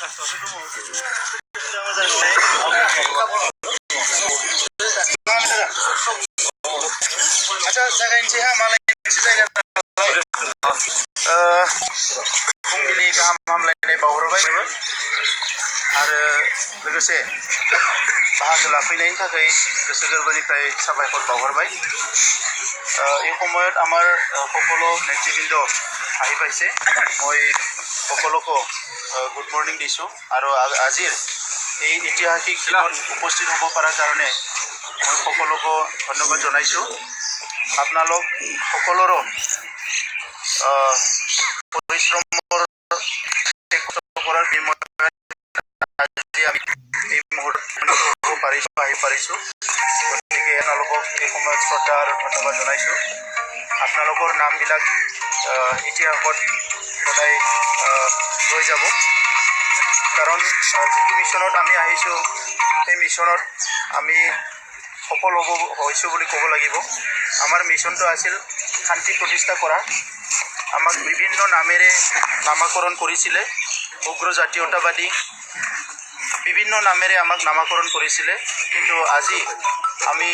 आच्छा जागायनोसै हा मालाय मोनसे जायगा फुंबिलि गाहाम हामलायनाय बावहरबाय आरो लोगोसे बाहागो लाफैनायनि थाखाय गोसो गोरबोनिफ्राय साबायखर बावहरबाय। এই সময়ত আমাৰ সকলো নেতৃবৃন্দ আহি পাইছে। মই সকলোকে গুড মৰ্নিং দিছোঁ আৰু আজিৰ এই ঐতিহাসিক দিনত উপস্থিত হ'ব পৰাৰ কাৰণে মই সকলোকে ধন্যবাদ জনাইছোঁ। আপোনালোক সকলোৰো পৰিশ্ৰমৰ কৰাৰ বিনিময়ত আজি আমি এই মুহূৰ্তত হ'ব পাৰিছোঁ। গতিকে আপোনালোকক এই সময়ত শ্ৰদ্ধা আৰু ধন্যবাদ জনাইছোঁ। আপোনালোকৰ নামবিলাক ইতিহাসত সদায় ৰৈ যাব, কাৰণ যিটো মিছনত আমি আহিছোঁ সেই মিছনত আমি সফল হৈছোঁ বুলি ক'ব লাগিব। আমাৰ মিছনটো আছিল শান্তি প্ৰতিষ্ঠা কৰা। আমাক বিভিন্ন নামেৰে নামাকৰণ কৰিছিলে, উগ্ৰ জাতীয়তাবাদী বিভিন্ন নামেৰে আমাক নামাকৰণ কৰিছিলে, কিন্তু আজি আমি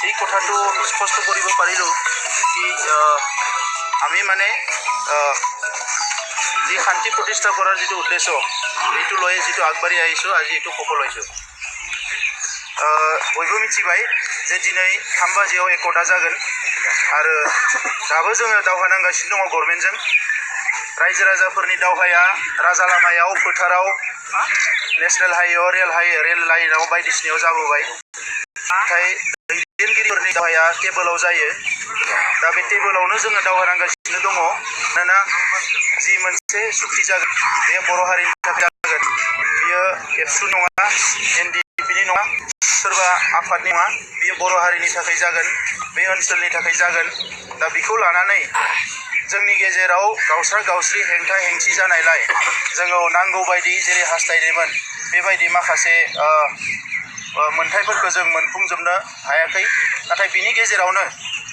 এই কথাটো স্পষ্ট কৰিব পাৰিলোঁ কি আমি মানে যি শান্তি প্ৰতিষ্ঠা কৰাৰ যিটো উদ্দেশ্য এইটো লৈ যিটো আগবাঢ়ি আহিছোঁ, আজি এইটো সফল হৈছোঁ। बयबो मिथिबाय जे दिनै 3 बाजियाव एकता जागोन आरो दाबो जोङो दावहा नांगासिनो दङ गभर्नमेन्टजों। रायजो राजाफोरनि दावहाया राजा लामायाव, फोथाराव, नेशनेल हाइवेआव, रेल लाइनाव बायदिसिनायाव जाबोबाय। नाथाय दैदेनगिरिफोरनि दावहाया टेबोलाव जायो। दा बे टेबोलावनो जोङो दावहा नांगासिनो दङ। मानोना जि मोनसे सुक्ति जागोन बे बर' हारिनि थाखाय जागोन। बियो एबसु नङा, एनडिएफबिनि नङा, सोरबा आफादनि नङा, बियो बर' हारिनि थाखाय जागोन, बे ओनसोलनि थाखाय जागोन। दा बेखौ लानानै जोंनि गेजेराव गावस्रा गावस्रि हेंथा हेंथि जानायलाय जोङो नांगौ बायदि जेरै हास्थायदोंमोन बेबायदि माखासे मोनथायफोरखौ जों मोनफुंजोबनो हायाखै। नाथाय बिनि गेजेरावनो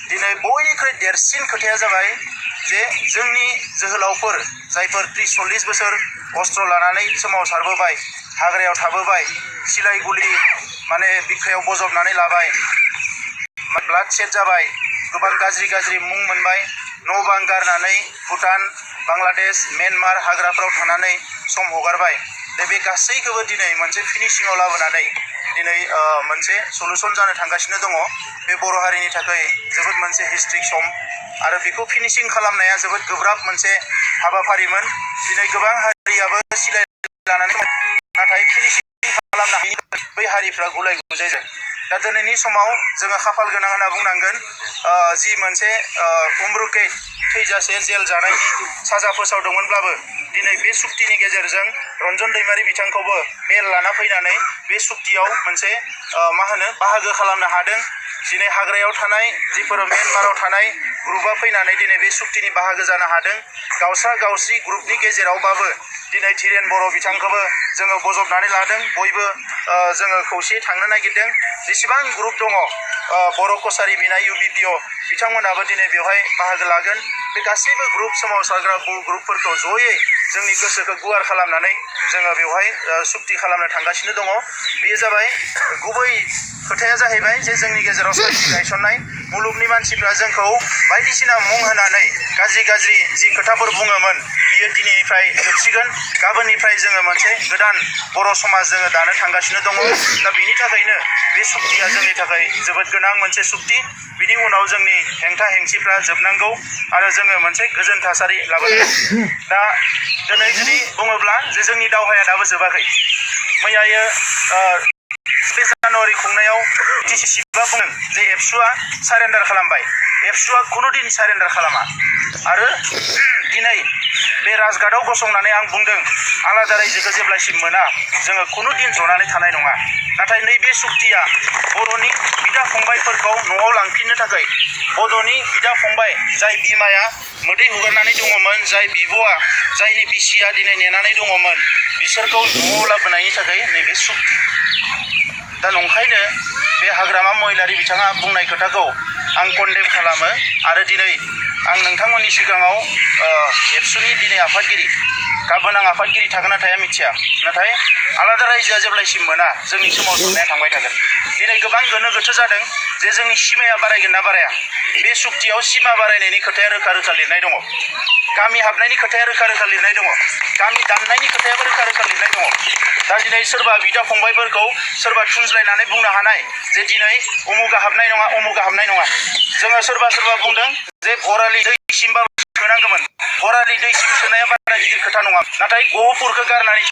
दिनै बयनिख्रुइ देरसिन खोथाया जाबाय जे जोंनि जोहोलावफोर जायफोर 30-40 बोसोर अस्त्र लानानै सोमावसारबोबाय, हाग्रायाव थाबोबाय, सिलाय गुलि माने बिखायाव बजबनानै लाबाय, ब्लाड सेट जाबाय, गोबां गाज्रि मुं मोनबाय, न' बां गारनानै भुटान, बांलादेश, म्यानमार हाग्राफ्राव थानानै सम हगारबाय। बे गासैखौबो दिनै मोनसे फिनिशिंआव लाबोनानै दिनै मोनसे सलुसन जानो थांगासिनो दङ। बे बर' हारिनि थाखाय जोबोद मोनसे हिस्ट्रिक सम आरो बेखौ फिनिशिं खालामनाया जोबोद गोब्राब मोनसे हाबाफारिमोन। दिनै गोबां हारियाबो सिलाय लानानै नाथाय फिनिशिं खालामनो हायि बै हारिफ्रा गुलाय गुजाय जायो। दा दिनैनि समाव जोङो खाफाल गोनां होनना बुंनांगोन। जि मोनसे उम्रुकै थैजासे जेल जानायनि साजा फोसावदोंमोनब्लाबो दिनै बे सुक्तिनि गेजेरजों रन्जन दैमारि बिथांखौबो बेल लाना फैनानै बे सुक्तियाव मोनसे बाहागो खालामनो हादों। दिनै हाग्रायाव थानाय जिफोर म्यानमाराव थानाय ग्रुपआ फैनानै दिनै बे सुक्तिनि बाहागो जानो हादों। गावस्रा गावस्रि ग्रुपनि गेजेरावबाबो दिनै धीरेन बर' बिथांखौबो जोङो बजबनानै लादों। बयबो जोङो खौसेयै थांनो नागिरदों। जेसेबां ग्रुप दङ, बर' कसारि बिनाय UBPO बिथांमोनाबो दिनै बेवहाय बाहागो लागोन। बे गासैबो ग्रुप सोमावसारग्रा ग्रुपफोरखौ जयै जोंनि गोसोखौ गुवार खालामनानै जोङो बेवहाय सुक्ति खालामनो थांगासिनो दङ। बेयो जाबाय गुबै खोथाया जाहैबाय जे जोंनि गेजेराव सान्थि गायसननाय। मुलुगनि मानसिफ्रा जोंखौ बायदिसिना मुं होनानै गाज्रि जि खोथाफोर बुङोमोन बियो दिनैनिफ्राय जोबसिगोन। गाबोननिफ्राय जोङो मोनसे गोदान बर' समाज जोङो दानो थांगासिनो दङ। दा बेनि थाखायनो बे सुक्तिया जोंनि थाखाय जोबोद गोनां मोनसे सुक्ति। बिनि उनाव जोंनि हेंथा हेंथिफ्रा जोबनांगौ आरो जोङो मोनसे गोजोन थासारि लाबोनांगौ। दा दिनै जुदि बुङोब्ला जे जोंनि दावहाया दाबो जोबाखै। मैयायो बे जानुवारि खुंनायाव TCCबा बुंदों जे एबसुआ सारेन्डार खालामबाय। एबसुआ खुनुदिन सारेन्डार खालामा आरो दिनै बे राजघाटआव गसंनानै आं बुंदों आलादा रायजोखौ जेब्लासिम मोना जोङो खुनुदिन जनानै थानाय नङा। नाथाय नैबे सुक्तिया बर'नि बिदा फंबायफोरखौ न'आव लांफिननो थाखाय, बर'नि बिदा फंबाय जाय बिमाया मोदै हुगारनानै दङमोन, जाय बिब'आ जायनि बिसिया दिनै नेनानै दङमोन, बिसोरखौ न'आव लाबोनायनि थाखाय नैबे सुक्ति। दा नंखायनो बे हाग्रामा महिलारि बिथाङा बुंनाय खोथाखौ आं कन्डेम खालामो आरो दिनै आं नोंथांमोननि सिगाङाव एबसुनि दिनै आफादगिरि गाबोन आं आफादगिरि थागोन ना थाया मिथिया, नाथाय आलादा रायजोआ जेब्लासिम मोना जोंनि सोमावसारनाया थांबाय थागोन। दिनै गोबां गोनो गोथो जादों जे जोंनि सिमाया बारायगोन ना बाराया। बे सुक्तियाव सिमा बारायनायनि खोथाया रोखा रोखा लिरनाय दङ, गामि हाबनायनि खोथाया रोखा रोखा लिरनाय दङ, गामि दाननायनि खोथायाबो रोखा रोखा लिरनाय दङ। दा दिनै सोरबा बिदा फंबायफोरखौ सोरबा थुनज्लायनानै बुंनो हानाय जे दिनै उमुगा हाबनाय नङा उमुगा हाबनाय नङा। जोङो सोरबा बुंदों जे भरालि दैसिमबाबो सोनांगौमोन। भरालि दैसिम सोनाया बारा गिदिर खोथा नङा, नाथाय गहपुरखौ गारनानै